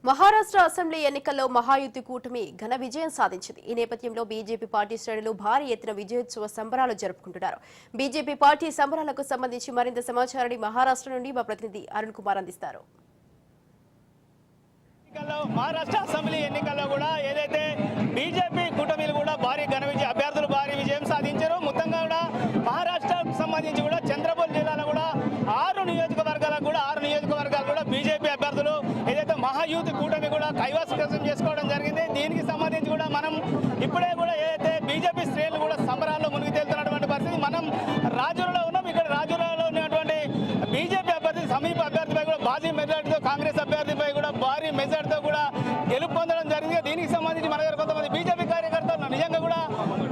Maharashtra assembly ఎన్నికల్లో మహాయుతి కూటమి ఘన విజయం సాధించింది. ఈ నేపథ్యంలో బీజేపీ పార్టీ శ్రేణులు భారీ ఎత్తున విజయోత్సవ సంబరాలు జరుపుకుంటున్నారు. బీజేపీ పార్టీ సంబరాలకు సంబంధించి మరింత సమాచారాన్ని మహారాష్ట్ర నుండి మా ప్రతినిధి అరుణ్ కుమార్ అందిస్తారు. మహారాష్ట్ర అసెంబ్లీ ఎన్నికల్లో కూడా ఏదైతే బీజేపీ కూటమిలు కూడా అభ్యర్థులు భారీ విజయం సాధించారు. మొత్తంగా కూడా మహారాష్ట్రకు సంబంధించి కూడా చంద్రపూర్ జిల్లాలో కూడా 6 నియోజకవర్గాలు కూడా బీజేపీ అభ్యర్థులు ఏదైతే మహాయూత్ కూటమి కూడా కైవసం చేసుకోవడం జరిగింది. దీనికి సంబంధించి కూడా మనం ఇప్పుడే కూడా ఏదైతే బీజేపీ శ్రేణులు కూడా సంబరాల్లో మునిగి తేలుతున్నటువంటి పరిస్థితి. మనం రాజూరులో ఉన్నాం. ఇక్కడ రాజూరులో ఉన్నటువంటి బీజేపీ అభ్యర్థి సమీప అభ్యర్థిపై కూడా భారీ మెజార్టీతో, కాంగ్రెస్ అభ్యర్థిపై కూడా భారీ మెజార్టీతో కూడా గెలుపు పొందడం జరిగింది. దీనికి సంబంధించి మన దగ్గర కొంతమంది బీజేపీ కార్యకర్తలు నిజంగా కూడా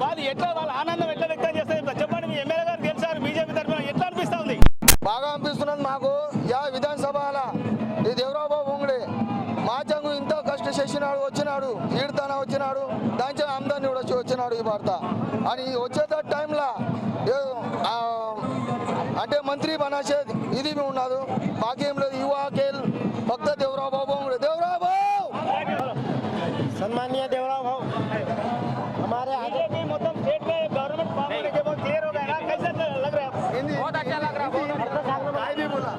వాళ్ళ ఆనందం ఎట్లా వ్యక్తం చేస్తారు చెప్పండి. మీ ఎమ్మెల్యే గారు గెలిచారు బీజేపీ తరఫున, ఎట్లా అనిపిస్తా ఉంది? బాగా అనిపిస్తున్నది మాకు. యా విధానసభ ఈ దేవరావు బొంగుడే మాచంగు ఇంత కష్ట చేసినాడు, వచ్చినాడు ఈడతాన వచ్చినాడు, దాని ఆమ్దాన్ని కూడా వచ్చినాడు ఈ వార్త అని వచ్చేట టైంలో అంటే మంత్రి बनाशेद ఇది ఉన్నది. బాకేం లేదు. युवा खेल फक्त देवराव भाऊ बोंगड़े. देवराव भाऊ, सम्मानीय देवराव भाऊ, हमारे बीजेपी मतलब स्टेट में गवर्नमेंट फॉर्म होने के बाद क्लियर हो गया ना, कैसा लग रहा है? बहुत अच्छा लग रहा है. बोला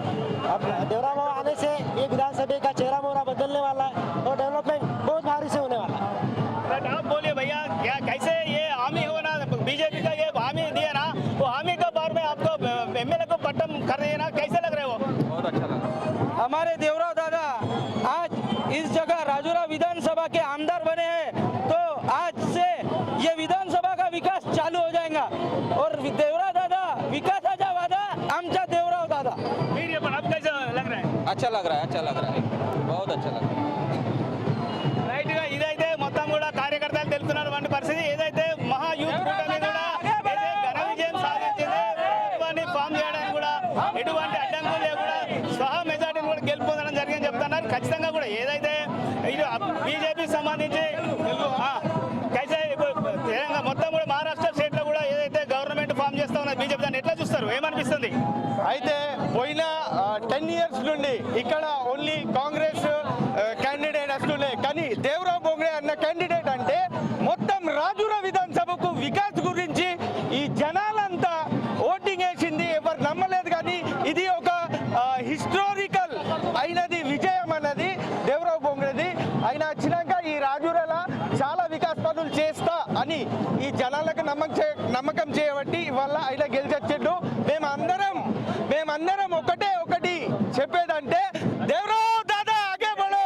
अब देवराव भाऊ आने से ये विधानसभा का चेहरा मोहरा बदलने वाला है और डेवलपमेंट बहुत भारी से होने वाला है. बट आप बोलिए भैया, क्या कैसे ये हामी होना बीजेपी का ये हामी दिया ना, वो हामी का बार में आपको एमएलए को पट्टम कर रहे हैं ना, कैसे लग रहे हो? बहुत अच्छा लगा. हमारे देवराव दादा आज इस जगह राजूरा विधानसभा के आमदार बने हैं, तो आज से ये विधानसभा का विकास चालू हो जाएगा और देवराव दादा विकासाचा वादा आमचा देवराव दादा. फिर ये अब कैसा लग रहा है? अच्छा लग रहा है, बहुत अच्छा लग रहा है. రైట్ గా ఇదైతే మొత్తం కూడా కార్యకర్తలు తెలుపుతున్నటువంటి పరిస్థితి. ఏదైతే మహా యూత్ కూటమి కూడా ఘన విజయం సాధించింది. ప్రభుత్వాన్ని ఫామ్ చేయడానికి కూడా ఎటువంటి అడ్డంకులు లేకుండా సహా మెజార్టీని కూడా గెలుపొందడం జరిగిందని చెప్తున్నారు. ఖచ్చితంగా కూడా ఏదైతే ఇది బీజేపీకి సంబంధించి తెలంగాణ మొత్తం కూడా మహారాష్ట్ర స్టేట్ లో కూడా ఏదైతే గవర్నమెంట్ ఫామ్ చేస్తా ఉన్నది బీజేపీ, దాన్ని ఎట్లా చూస్తారు, ఏమనిపిస్తుంది? అయితే పోయిన 10 years నుండి ఇక్కడ ఓన్లీ కాంగ్రెస్ క్యాండిడేట్ వస్తుండే, కానీ దేవరావు బొంగడే అన్న క్యాండిడేట్ అంటే మొత్తం రాజూరా విధానసభకు వికాస్ గురించి ఈ జనాలంతా ఓటింగ్ వేసింది. ఎవరు నమ్మలేదు, కానీ ఇది ఒక హిస్టారికల్ అయినది విజయం అన్నది దేవరావు బొంగడేది. ఆయన వచ్చినాక ఈ రాజూరాల చాలా వికాస్ పనులు చేస్తా అని ఈ జనాలకు నమ్మకం చేయబట్టి ఇవాళ ఆయన గెలిచొచ్చిండు. మేమందరం ఒకటి చెప్పేదంటే దేవరావు దాదా ఆగే బడో.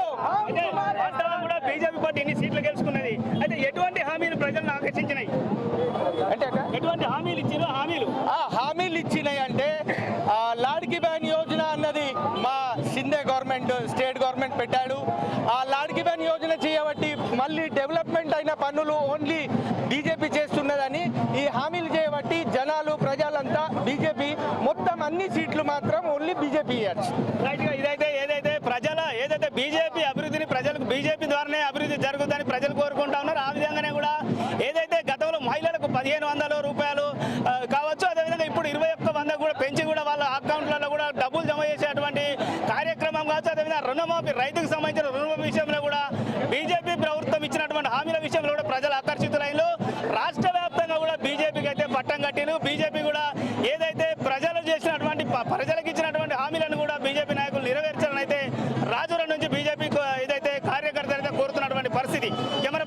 కూడా బీజేపీ పార్టీ ఎన్ని సీట్లు గెలుచుకున్నది, అయితే ఎటువంటి హామీలు ప్రజలను ఆకర్షించినాయి? అంటే ఎటువంటి హామీలు ఇచ్చారు? హామీలు ఇచ్చినాయి అంటే లాడ్కి బ్యాన్ యోజన అన్నది మా సింధే గవర్నమెంట్, స్టేట్ గవర్నమెంట్ పెట్టాడు. ఆ లాడ్కి బ్యాన్ యోజన చేయబట్టి మళ్ళీ డెవలప్మెంట్ అయిన పనులు ఓన్లీ బీజేపీ చేస్తున్నదని ఈ హామీలు చేయబట్టి జనాలు ప్రజలంతా బీజేపీ మొత్తం అన్ని సీట్లు మాత్రం ఓన్లీ బీజేపీ ఇవ్వచ్చు. ఏదైతే బీజేపీ అభివృద్ధిని ప్రజలకు బీజేపీ ద్వారానే అభివృద్ధి జరుగుతుందని ప్రజలు కోరుకుంటా ఉన్నారు. ఆ విధంగానే కూడా ఏదైతే గతంలో మహిళలకు 1500 రూపాయలు కావచ్చు, అదేవిధంగా ఇప్పుడు 2100 కూడా పెంచి కూడా వాళ్ళ అకౌంట్లలో కూడా డబ్బులు జమ చేసేటువంటి కార్యక్రమం కావచ్చు. అదేవిధంగా రుణమాఫీ, రైతుకు సంబంధించిన రుణమాఫీ విషయంలో కూడా బీజేపీ ప్రభుత్వం ఇచ్చినటువంటి హామీల విషయంలో కూడా ప్రజలు ఆకర్షితులైన రాష్ట్ర వ్యాప్తంగా కూడా బీజేపీకి అయితే పట్టం కట్టిను. బీజేపీ కూడా ఏదైతే ప్రజలకు ఇచ్చినటువంటి హామీలను కూడా బీజేపీ నాయకులు నెరవేర్చాలని అయితే రాజూరా నుంచి బీజేపీ ఏదైతే కార్యకర్తలు అయితే కోరుతున్నటువంటి పరిస్థితి. కెమెరా